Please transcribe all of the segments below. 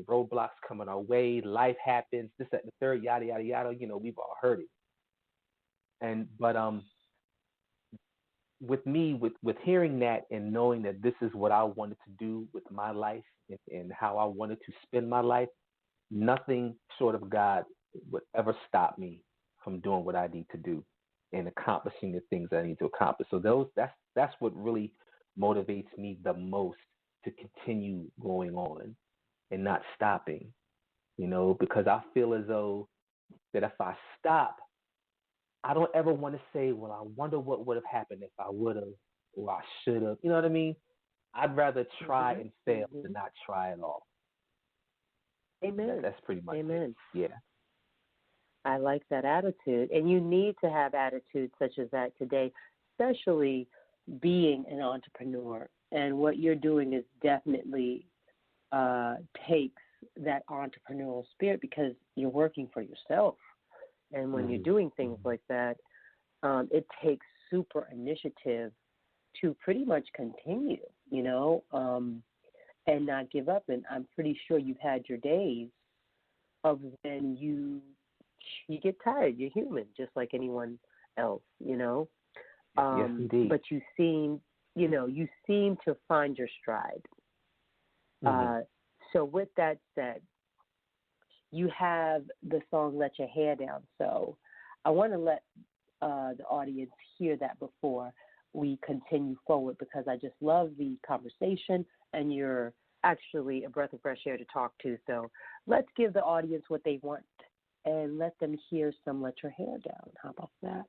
roadblocks coming our way, life happens, this, that, and the third, yada, yada, yada. We've all heard it. But with me, with hearing that and knowing that this is what I wanted to do with my life and how I wanted to spend my life, nothing short of God would ever stop me from doing what I need to do and accomplishing the things I need to accomplish. So that's what really motivates me the most to continue going on and not stopping, because I feel as though that if I stop, I don't ever want to say, well, I wonder what would have happened if I would have or I should have. You know what I mean? I'd rather try and fail than not try at all. Amen. That's pretty much Amen. it. Yeah. I like that attitude. And you need to have attitudes such as that today, especially being an entrepreneur. And what you're doing is definitely takes that entrepreneurial spirit because you're working for yourself. And when you're doing things like that, it takes super initiative to pretty much continue, and not give up. And I'm pretty sure you've had your days of when you get tired. You're human, just like anyone else, Yes, indeed. But you seem to find your stride. So with that said, you have the song Let Your Hair Down. So I want to let the audience hear that before we continue forward because I just love the conversation and you're actually a breath of fresh air to talk to. So let's give the audience what they want and let them hear some Let Your Hair Down. How about that?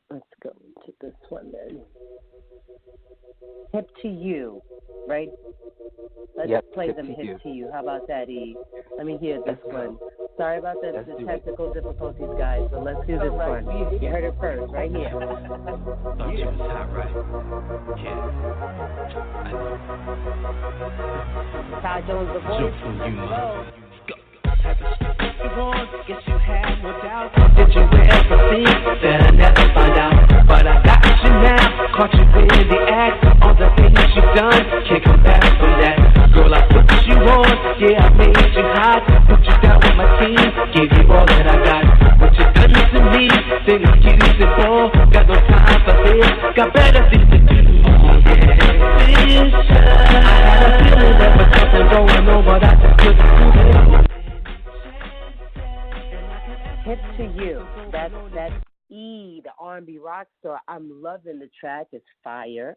Let's go into this one then. Hip to You, right? Let's play them Hip to You. How about that, E? Let me hear this one. Sorry about the technical difficulties, guys, but let's do this one. You heard it first, right here. Thought you was hot, right? Yeah. Ty Jones, the voice. Guess you had no doubt. Did you ever think that I never find out? But I got you now. Caught you in the act. All the things you've done can't come back from that. Girl, I put you on. Yeah, I made you hot. Put you down with my team. Gave you all that I got. What you done to me? Then excuse it for. Got no time for this. Got better things to do. Yeah. I had a feeling that was something going on, but I just couldn't do it. Hip to You. That's E, the R&B Rockstar. I'm loving the track. It's fire.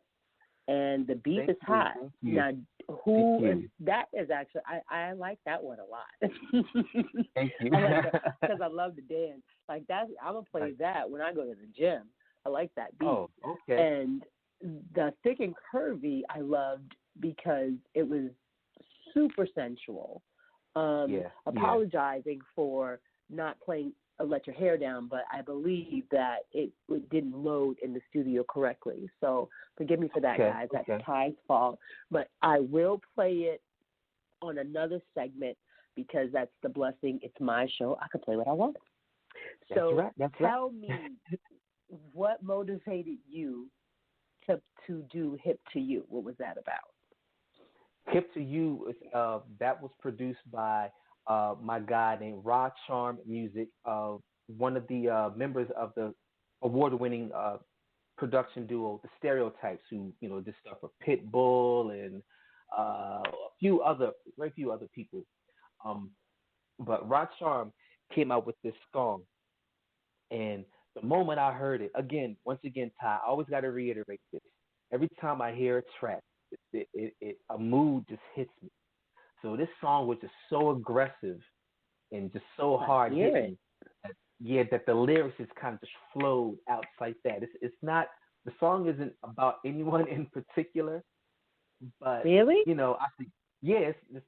And the beat is hot. Now, that is actually, I like that one a lot. Thank you. Because I love to dance. Like that, I'm going to play that when I go to the gym. I like that beat. Oh, okay. And the Thick and Curvy I loved because it was super sensual. Apologizing for not playing Let Your Hair Down, but I believe that it didn't load in the studio correctly. So forgive me for that, guys. That's Ty's fault. But I will play it on another segment because that's the blessing. It's my show. I can play what I want. So tell me what motivated you to do Hip to You? What was that about? Hip to You is that was produced by my guy named Rod Charm Music, one of the members of the award-winning production duo, The Stereotypes, who did stuff for Pitbull and very few other people. But Rod Charm came out with this song, and the moment I heard it, once again, Ty, I always got to reiterate this. Every time I hear a track, a mood just hits me. So this song was just so aggressive and just so hard hitting. That the lyrics just kind of just flowed out like that. It's not, the song isn't about anyone in particular. But really, I think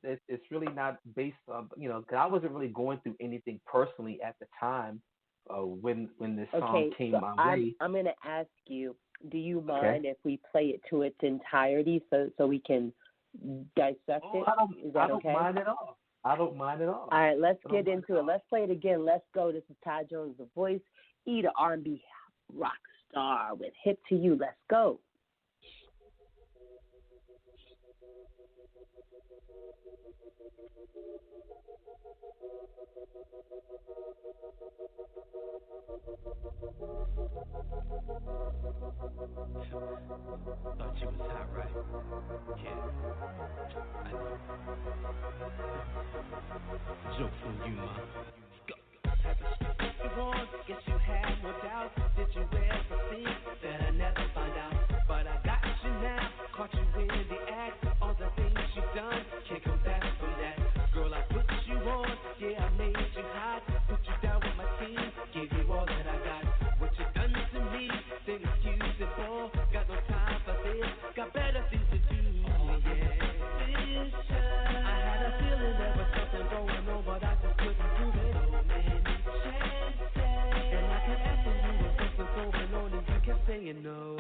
it's really not based on because I wasn't really going through anything personally at the time when this song came my way. I'm going to ask you, do you mind if we play it to its entirety so we can dissect it? I don't mind at all. I don't mind at all. All right, let's get into it. Let's play it again. Let's go. This is Ty Jones, the voice, E, the R&B rock star with Hip to You. Let's go. Thought you was hot, right? Yeah, I know. Joke's on you, ma. Go. Guess you had no doubt. Did you ever think that I never find out? But I got you now. Caught you in the act. All the things you've done can't come back from that. Girl, I put you on. Yeah, I made you hot. Put you down with my team. Gave you all that I got. What you done to me? Then excuse it for. Got no time for this. Got better things to do. Yeah. I had a feeling there was something going on, but I just couldn't prove it. So many chances. And I kept asking you if something's going on, and you kept saying no.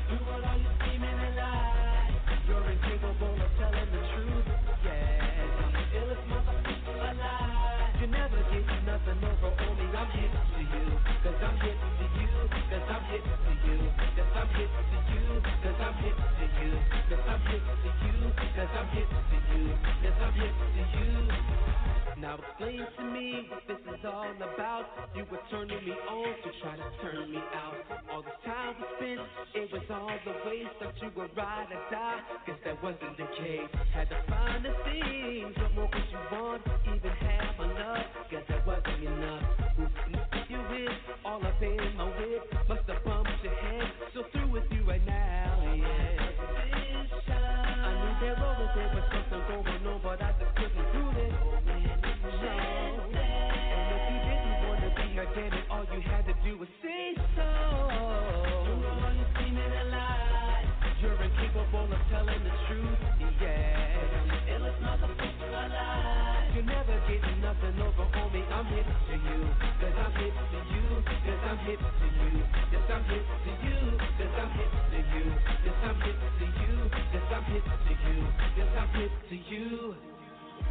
Do what all you screaming and lie. You're incapable of telling the truth. Yeah, I'm the illest motherfucker alive. You never get nothing over on me. I'm hip to you, cause I'm hip to you, cause I'm hip to you, cause I'm hip to you, cause I'm hip to you, cause I'm hip to you, cause I'm hip to you, cause I'm hip to you. Now explain to me what this is all about. You were turning me on to try to turn me out. All this time we spent, it was all the waste. Thought you were ride or die, guess that wasn't the case. Had to find the things, what more could you want? Even have enough, guess that wasn't enough. Who's you with, all up in my whip. Must have bumped your head, so through with you right now, yeah. I knew there was something going on, but I just couldn't prove it. And if you didn't want to be her, damn it, all you had to do was say so. Are you screaming a lie? You're incapable of telling the truth, yeah. I'm the illest motherfucker alive. You never get nothing over on me. I'm hip to you, cause I'm hip to you, cause I'm hip to you. Yes, I'm hip to you, cause I'm hip to you. Yes, I'm hip to you, cause I'm hip to you. Yes, I'm hip to you.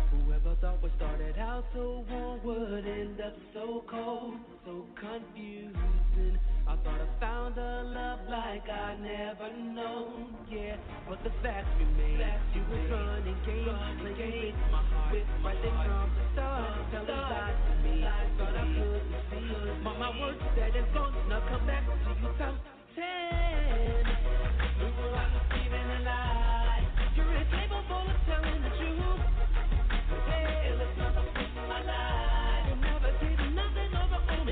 Whoever thought what started out so warm would end up so cold, so confusing. I thought I found a love like I never known, yeah. But the facts remain, you was running games, playing with my heart, right there from the start, telling lies to me, thought I couldn't see. My words said it's gonna come back to you times 10. Look what I'm screaming a lie. You're incapable of telling the truth.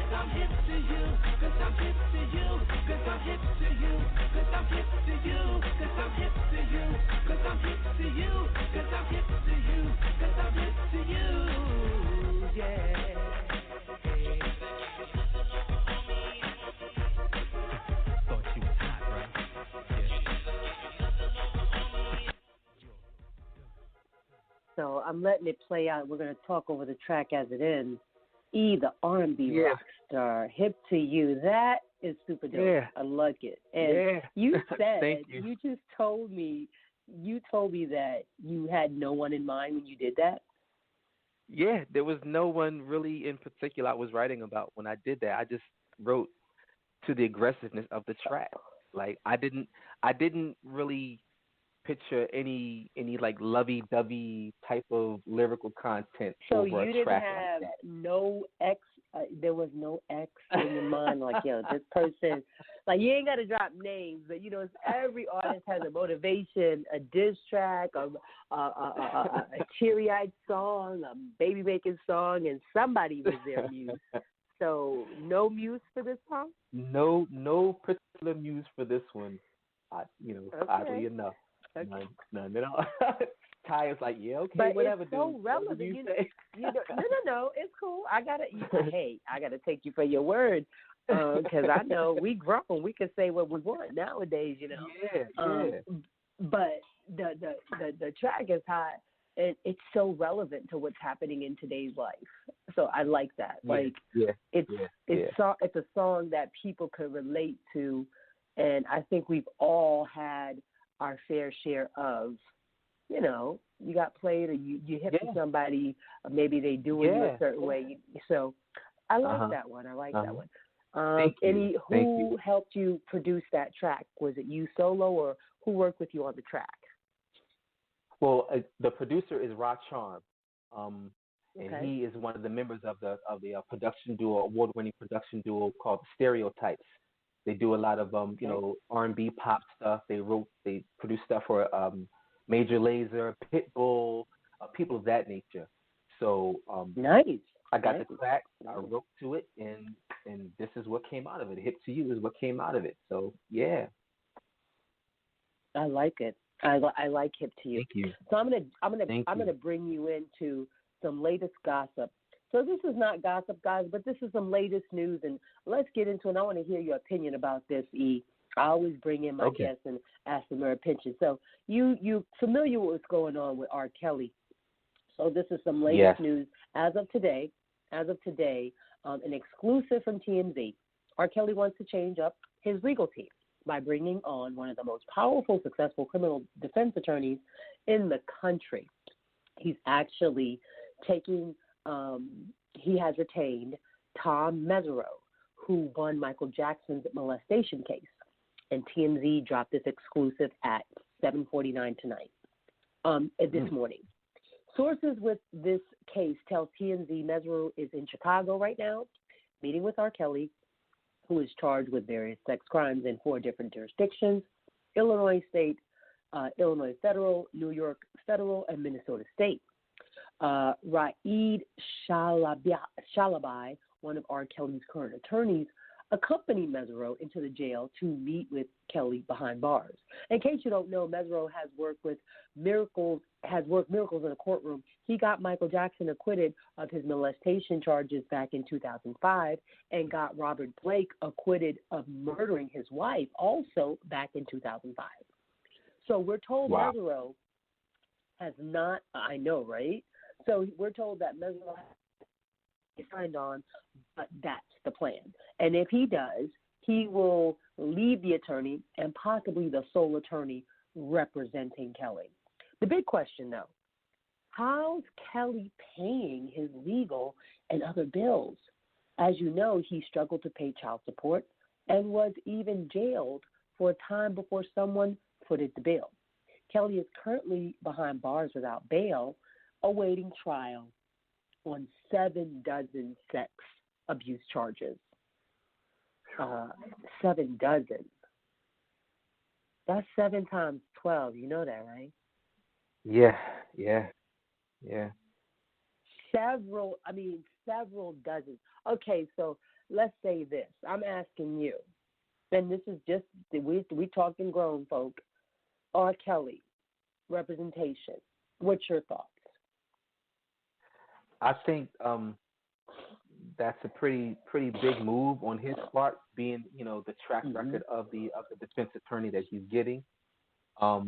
I'm hip to you, cause I'm hip to you, cause I'm hip to you, cause I'm hip to you, cause I'm hip to you, cause I'm hip to you, cause I'm hip to you, cause I'm hip to you, yeah. Thought you was hot, right? So I'm letting it play out. We're going to talk over the track as it ends. E, the R&B Rockstar, Hip to You. That is super dope. Yeah. I like it. And you said, Thank you. you just told me that you had no one in mind when you did that. Yeah, there was no one really in particular I was writing about when I did that. I just wrote to the aggressiveness of the track. Like I didn't really picture any like lovey-dovey type of lyrical content over a track like that. So you didn't have no X, there was no X in your mind, like, yo, this person, like, you ain't got to drop names, but, you know, every artist has a motivation, a diss track, a teary-eyed song, a baby-making song, and somebody was their muse. So no muse for this song? No particular muse for this one, oddly enough. Okay. None at all. Ty is like, yeah, okay, but whatever. It's so relevant. No, it's cool. I gotta take you for your word, because I know we grown. We can say what we want nowadays. You know. Yeah. but the track is hot. It's so relevant to what's happening in today's life. So I like that. It's a song that people can relate to, and I think we've all had our fair share of, you got played or you hit somebody, or maybe they do it a certain way. So I like that one. I like that one. Who helped you produce that track? Was it you solo, or who worked with you on the track? Well, the producer is Rod Charm, and he is one of the members of the production duo, award-winning production duo called Stereotypes. They do a lot of R&B pop stuff. They produce stuff for Major Lazer, Pitbull, people of that nature. So nice. I got the track, I wrote to it, and this is what came out of it. Hip to You is what came out of it. So yeah, I like it. I like Hip to You. Thank you. So I'm gonna bring you into some latest gossip. So this is not gossip, guys, but this is some latest news, and let's get into it. I want to hear your opinion about this, E. I always bring in my guests and ask them their opinion. So you familiar with what's going on with R. Kelly? So this is some latest news as of today. An exclusive from TMZ. R. Kelly wants to change up his legal team by bringing on one of the most powerful, successful criminal defense attorneys in the country. He's actually he has retained Tom Mesereau, who won Michael Jackson's molestation case. And TMZ dropped this exclusive at 7:49 tonight, this morning. Sources with this case tell TMZ Mesereau is in Chicago right now, meeting with R. Kelly, who is charged with various sex crimes in 4 different jurisdictions: Illinois State, Illinois Federal, New York Federal, and Minnesota State. Raed Shalabai, one of R. Kelly's current attorneys, accompanied Mesereau into the jail to meet with Kelly behind bars. In case you don't know, Mesereau has worked miracles in the courtroom. He got Michael Jackson acquitted of his molestation charges back in 2005 and got Robert Blake acquitted of murdering his wife also back in 2005. So we're told Mesereau has not, I know, right? So we're told that Mesereau has signed on, but that's the plan. And if he does, he will leave the attorney and possibly the sole attorney representing Kelly. The big question, though, how's Kelly paying his legal and other bills? As you know, he struggled to pay child support and was even jailed for a time before someone footed the bill. Kelly is currently behind bars without bail, awaiting trial on 7 sex abuse charges. 7. That's 7 times 12. You know that, right? Yeah. Several dozens. Okay, so let's say this. I'm asking you, and this is just, we talking grown folk, R. Kelly, representation. What's your thoughts? I think that's a pretty big move on his part, being the track record of the defense attorney that he's getting. That's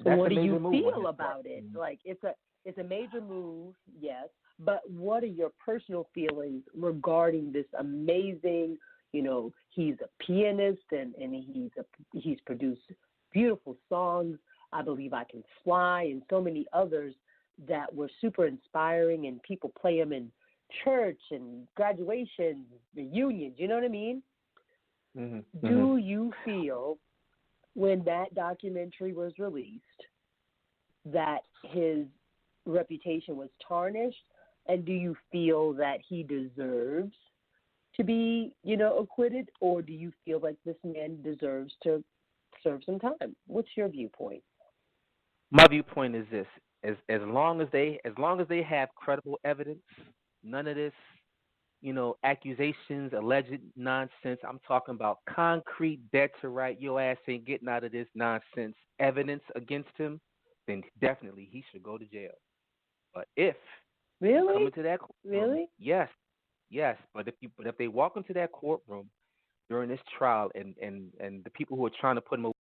what a do major you move feel about it? Like it's a major move, yes. But what are your personal feelings regarding this amazing? He's a pianist and he's produced beautiful songs. I Believe I Can Fly, and so many others that were super inspiring, and people play them in church and graduations, reunions, you know what I mean? Do you feel when that documentary was released that his reputation was tarnished, and do you feel that he deserves to be, acquitted, or do you feel like this man deserves to serve some time? What's your viewpoint? My viewpoint is this: as long as they have credible evidence, none of this, accusations, alleged nonsense. I'm talking about concrete, dead to right. Your ass ain't getting out of this nonsense. Evidence against him, then definitely he should go to jail. But if you come into that courtroom, yes. But if they walk into that courtroom during this trial, and the people who are trying to put him away